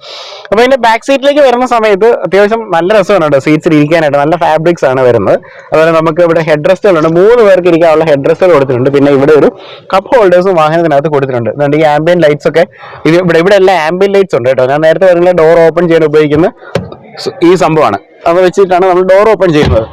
അപ്പൊ ഇതിന്റെ ബാക്ക് സീറ്റിലേക്ക് വരുന്ന സമയത്ത് അത്യാവശ്യം നല്ല രസമാണ് കേട്ടോ സീറ്റ്സിൽ ഇരിക്കാനായിട്ട്. നല്ല ഫാബ്രിക്സ് ആണ് വരുന്നത്. അതുപോലെ നമുക്ക് ഇവിടെ ഹെഡ് റെസ്റ്റുകളുണ്ട്, 3 പേർക്ക് ഇരിക്കാനുള്ള ഹെഡ് റെസ്റ്റുകൾ കൊടുത്തിട്ടുണ്ട്. പിന്നെ ഇവിടെ ഒരു കപ്പ് ഹോൾഡേഴ്സും വാഹനത്തിനകത്ത് കൊടുത്തിട്ടുണ്ട്. അതുകൊണ്ട് ഈ ആംബിയൻ ലൈറ്റ്സ് ഒക്കെ ഇവിടെ എല്ലാം ആംബിയൻ ലൈറ്റ്സ് ഉണ്ട് കേട്ടോ. ഞാൻ നേരത്തെ പറഞ്ഞ ഡോർ ഓപ്പൺ ചെയ്യാൻ ഉപയോഗിക്കുന്ന ഈ സംഭവമാണ്. അത് വെച്ചിട്ടാണ് നമ്മൾ ഡോർ ഓപ്പൺ ചെയ്യുന്നത്.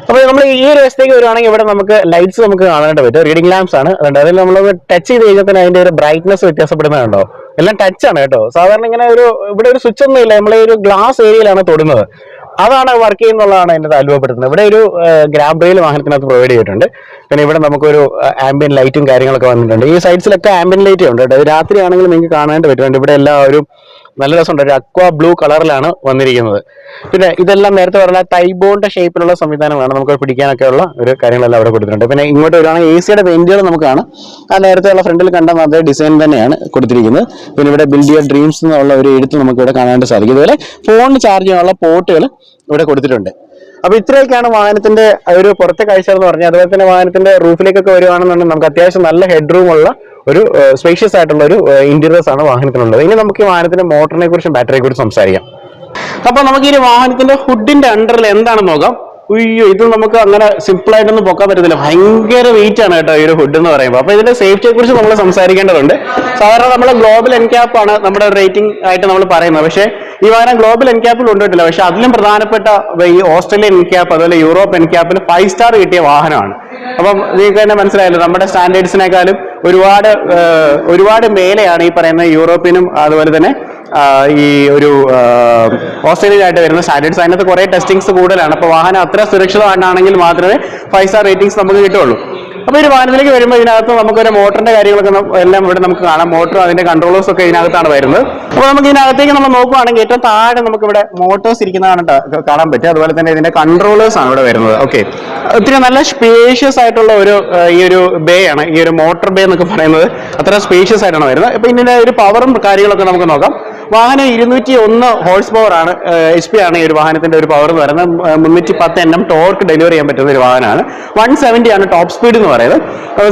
അപ്പോൾ നമ്മൾ ഈ ഒരു വശത്തേക്ക് വരുവാണെങ്കിൽ ഇവിടെ നമുക്ക് ലൈറ്റ്സ് നമുക്ക് കാണാനായിട്ട് പറ്റും. റീഡിംഗ് ലാംപ്സ് ആണ്. അതുകൊണ്ട് അതിൽ നമ്മൾ ടച്ച് ചെയ്ത് കഴിഞ്ഞാൽ തന്നെ അതിന്റെ ഒരു ബ്രൈറ്റ്നസ് വ്യത്യാസപ്പെടുന്നുണ്ടോ. എല്ലാം ടച്ച് ആണ് കേട്ടോ. സാധാരണ ഇങ്ങനെ ഇവിടെ ഒരു സ്വിച്ച് ഒന്നും ഇല്ല, നമ്മളെ ഒരു ഗ്ലാസ് ഏരിയയിലാണ് തൊടുന്നത്. അതാണ് വർക്ക് ചെയ്യുന്നുള്ളതാണ് എന്നെ താല്പര്യപ്പെടുത്തുന്നത്. ഇവിടെ ഒരു ഗ്രാബ് റെയിൽ വാഹനത്തിനകത്ത് പ്രൊവൈഡ് ചെയ്തിട്ടുണ്ട്. പിന്നെ ഇവിടെ നമുക്കൊരു ആംബിയൻ ലൈറ്റും കാര്യങ്ങളൊക്കെ വന്നിട്ടുണ്ട്. ഈ സൈഡ്സിലൊക്കെ ആംബിയൻ ലൈറ്റ് ഉണ്ട് കേട്ടോ. രാത്രി ആണെങ്കിൽ നിങ്ങൾക്ക് കാണാനായിട്ട് പറ്റുന്നുണ്ട്. ഇവിടെ എല്ലാം ഒരു നല്ല രസമുണ്ട്, ഒരു അക്വാ ബ്ലൂ കളറിലാണ് വന്നിരിക്കുന്നത്. പിന്നെ ഇതെല്ലാം നേരത്തെ പറഞ്ഞ തൈബോണിന്റെ ഷേപ്പിലുള്ള സംവിധാനമാണ്, നമുക്ക് പിടിക്കാനൊക്കെ ഉള്ള ഒരു കാര്യങ്ങളെല്ലാം അവിടെ കൊടുത്തിട്ടുണ്ട്. പിന്നെ ഇങ്ങോട്ട് വരുവാണെങ്കിൽ എ സിയുടെ വെന്റുകൾ നമുക്ക് കാണാം. ആ നേരത്തെ ഉള്ള ഫ്രണ്ടിൽ കണ്ട അതേ ഡിസൈൻ തന്നെയാണ് കൊടുത്തിരിക്കുന്നത്. പിന്നെ ഇവിടെ ബിൽഡ് യുവർ ഡ്രീംസ് എന്നുള്ള ഒരു എഴുത്ത് നമുക്ക് ഇവിടെ കാണാനായിട്ട് സാധിക്കും. ഇതുപോലെ ഫോൺ ചാർജ് ചെയ്യാനുള്ള പോർട്ടുകൾ ഇവിടെ കൊടുത്തിട്ടുണ്ട്. അപ്പൊ ഇത്രയൊക്കെയാണ് വാഹനത്തിന്റെ ഒരു പുറത്തെ കാഴ്ച എന്ന് പറഞ്ഞാൽ. അതുപോലെ തന്നെ വാഹനത്തിന്റെ റൂഫിലേക്കൊക്കെ വരുവാണെന്നുണ്ടെങ്കിൽ നമുക്ക് അത്യാവശ്യം നല്ല ഹെഡ് റൂം ഉള്ള ഒരു സ്പേഷ്യസ് ആയിട്ടുള്ള ഒരു ഇന്റീരിയേഴ്സ് ആണ് വാഹനത്തിനുള്ളത്. ഇനി നമുക്ക് ഈ വാഹനത്തിന്റെ മോട്ടറിനെ കുറിച്ചും ബാറ്ററിയെ കുറിച്ചും സംസാരിക്കാം. അപ്പൊ നമുക്ക് ഈ വാഹനത്തിന്റെ ഹുഡിന്റെ അണ്ടറിൽ എന്താണെന്ന് നോക്കാം. ഉയ്യോ, ഇത് നമുക്ക് അങ്ങനെ സിമ്പിൾ ആയിട്ടൊന്നും പൊക്കാൻ പറ്റത്തില്ല. ഭയങ്കര വെയിറ്റ് ആണ് കേട്ടോ ഈ ഒരു ഹുഡ് എന്ന് പറയുമ്പോൾ. അപ്പൊ ഇതിന്റെ സേഫ്റ്റിയെ കുറിച്ച് നമ്മൾ സംസാരിക്കേണ്ടതുണ്ട്. സാധാരണ നമ്മൾ ഗ്ലോബൽ എൻക്യാപ്പ് ആണ് നമ്മുടെ റേറ്റിംഗ് ആയിട്ട് നമ്മൾ പറയുന്നത്. പക്ഷേ ഈ വാഹനം ഗ്ലോബൽ എൻക്യാപ്പിൽ കൊണ്ടുപോയിട്ടില്ല. പക്ഷെ അതിലും പ്രധാനപ്പെട്ട ഈ ഓസ്ട്രേലിയൻ എൻക്യാപ്പ് അതുപോലെ യൂറോപ്പ് എൻക്യാപ്പിൽ 5 സ്റ്റാർ കിട്ടിയ വാഹനമാണ്. അപ്പം നിങ്ങൾക്ക് തന്നെ മനസ്സിലായല്ലോ, നമ്മുടെ സ്റ്റാൻഡേർഡ്സിനേക്കാളും ഒരുപാട് മേലെയാണ് ഈ പറയുന്ന യൂറോപ്പിനും അതുപോലെ തന്നെ ഈ ഒരു ഓസ്ട്രേലിയയിലായിട്ട് വരുന്ന സ്റ്റാൻഡേർഡ്സ്. അതിനകത്ത് കുറെ ടെസ്റ്റിംഗ്സ് കൂടുതലാണ്. അപ്പോൾ വാഹനം അത്ര സുരക്ഷിതമാണെങ്കിൽ മാത്രമേ 5 സ്റ്റാർ റേറ്റിംഗ്സ് നമുക്ക് കിട്ടുള്ളൂ. അപ്പോൾ ഒരു വാഹനത്തിലേക്ക് വരുമ്പോൾ ഇതിനകത്ത് നമുക്കൊരു മോട്ടറിന്റെ കാര്യങ്ങളൊക്കെ എല്ലാം ഇവിടെ നമുക്ക് കാണാം. മോട്ടറും അതിന്റെ കൺട്രോളേഴ്സ് ഒക്കെ ഇതിനകത്താണ് വരുന്നത്. അപ്പോൾ നമുക്ക് ഇതിനകത്തേക്ക് നമ്മൾ നോക്കുകയാണെങ്കിൽ ഏറ്റവും താഴെ നമുക്ക് ഇവിടെ മോട്ടോഴ്സ് ഇരിക്കുന്നതാണ് കാണാൻ പറ്റുക. അതുപോലെ തന്നെ ഇതിന്റെ കൺട്രോളേഴ്സ് ആണ് ഇവിടെ വരുന്നത്. ഓക്കെ, ഒത്തിരി നല്ല സ്പേഷ്യസ് ആയിട്ടുള്ള ഈ ഒരു ബേ ആണ്, ഈ ഒരു മോട്ടോർ ബേ എന്നൊക്കെ പറയുന്നത്. അത്ര സ്പേഷ്യസ് ആയിട്ടാണ് വരുന്നത്. അപ്പൊ ഇതിന്റെ ഒരു പവറും കാര്യങ്ങളൊക്കെ നമുക്ക് നോക്കാം. വാഹനം 201 ഹോഴ്സ് പവർ ആണ്, HP ആണ് ഈ ഒരു വാഹനത്തിന്റെ ഒരു പവർ എന്ന് പറയുന്നത്. 310 Nm ടോർക്ക് ഡെലിവർ ചെയ്യാൻ പറ്റുന്ന ഒരു വാഹനമാണ്. 170 ആണ് ടോപ്പ് സ്പീഡ് എന്ന് പറയുന്നത്.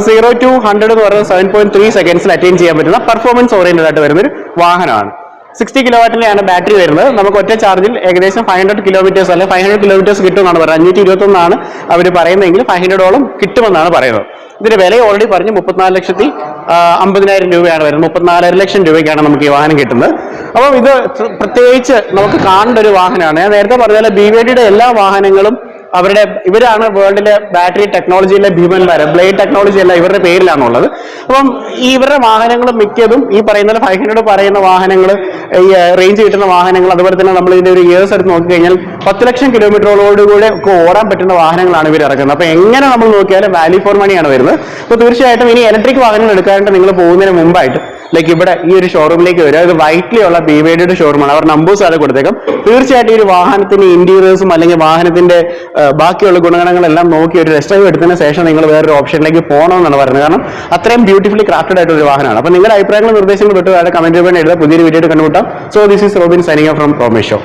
0 to 100 എന്ന് പറയുന്നത് 7.3 സെക്കൻഡ്സിൽ അറ്റൈൻ ചെയ്യാൻ പറ്റുന്ന പെർഫോമൻസ് ഓറിയന്റഡ് ആയിട്ട് വരുന്ന ഒരു വാഹനമാണ്. 60 കിലോവാട്ടിന്റെയാണ് ബാറ്ററി വരുന്നത്. നമുക്ക് ഒറ്റ ചാർജിൽ ഏകദേശം 500 കിലോമീറ്റേഴ്സ് അല്ലെ 500 കിലോമീറ്റേഴ്സ് കിട്ടുമെന്നാണ് പറയുന്നത്. 521 അവർ പറയുന്നതെങ്കിൽ 500ഓളം കിട്ടുമെന്നാണ് പറയുന്നത്. ഇതിന്റെ വില ഓൾറെഡി പറഞ്ഞ് 34,50,000 രൂപയാണ് വരുന്നത്. 34.5 ലക്ഷം രൂപയ്ക്കാണ് നമുക്ക് ഈ വാഹനം കിട്ടുന്നത്. അപ്പം ഇത് പ്രത്യേകിച്ച് നമുക്ക് കാണേണ്ട ഒരു വാഹനമാണ്. ഞാൻ നേരത്തെ പറഞ്ഞ BYDയുടെ എല്ലാ വാഹനങ്ങളും ഇവരാണ് വേൾഡിലെ ബാറ്ററി ടെക്നോളജിയിലെ ഭീമന്മാർ. ബ്ലേഡ് ടെക്നോളജി അല്ല ഇവരുടെ പേരിലാണുള്ളത്. അപ്പം ഇവരുടെ വാഹനങ്ങളും മിക്കതും ഈ പറയുന്ന 500 പറയുന്ന വാഹനങ്ങൾ, ഈ റേഞ്ച് കിട്ടുന്ന വാഹനങ്ങൾ, അതുപോലെ തന്നെ നമ്മൾ ഇതിന്റെ ഒരു ഇയേഴ്സ് എടുത്ത് നോക്കിക്കഴിഞ്ഞാൽ 10 ലക്ഷം കിലോമീറ്ററോടുകൂടെ ഒക്കെ ഓടാൻ പറ്റുന്ന വാഹനങ്ങളാണ് ഇവർ ഇറക്കുന്നത്. അപ്പൊ എങ്ങനെ നമ്മൾ നോക്കിയാലും വാല്യൂ ഫോർ മണിയാണ് വരുന്നത്. അപ്പോൾ തീർച്ചയായിട്ടും ഇനി ഇലക്ട്രിക് വാഹനങ്ങൾ എടുക്കാനായിട്ട് നിങ്ങൾ പോകുന്നതിന് മുമ്പായിട്ട് ഇവിടെ ഈ ഒരു ഷോറൂമിലേക്ക് വരിക. ഇത് വൈറ്റ്ലി ഉള്ള BYDയുടെ ഷോറൂമാണ്. അവർ നമ്പേഴ്സ് ആണ് കൊടുത്തേക്കാം. തീർച്ചയായിട്ടും ഈ ഒരു വാഹനത്തിന്റെ ഇന്റീരിയേഴ്സും അല്ലെങ്കിൽ വാഹനത്തിന്റെ ബാക്കിയുള്ള ഗുണഗണങ്ങളെല്ലാം നോക്കി ഒരു ടെസ്റ്റ് ഡ്രൈവ് എടുത്തതിന് ശേഷം നിങ്ങൾ വേറൊരു ഓപ്ഷനിലേക്ക് പോകണമെന്നാണ് പറയുന്നത്. കാരണം അത്രയും ബ്യൂട്ടിഫുള്ളി ക്രാഫ്റ്റഡ് ആയിട്ടുള്ള ഒരു വാഹനമാണ്. അപ്പോൾ നിങ്ങളുടെ അഭിപ്രായങ്ങളും നിർദ്ദേശങ്ങളും തൊട്ട് കമന്റ് ചെയ്യാൻ എഴുതാം. പുതിയൊരു വീഡിയോ കണ്ടുമുട്ടാം. So this is Robin signing from പ്രൊമേഷോ.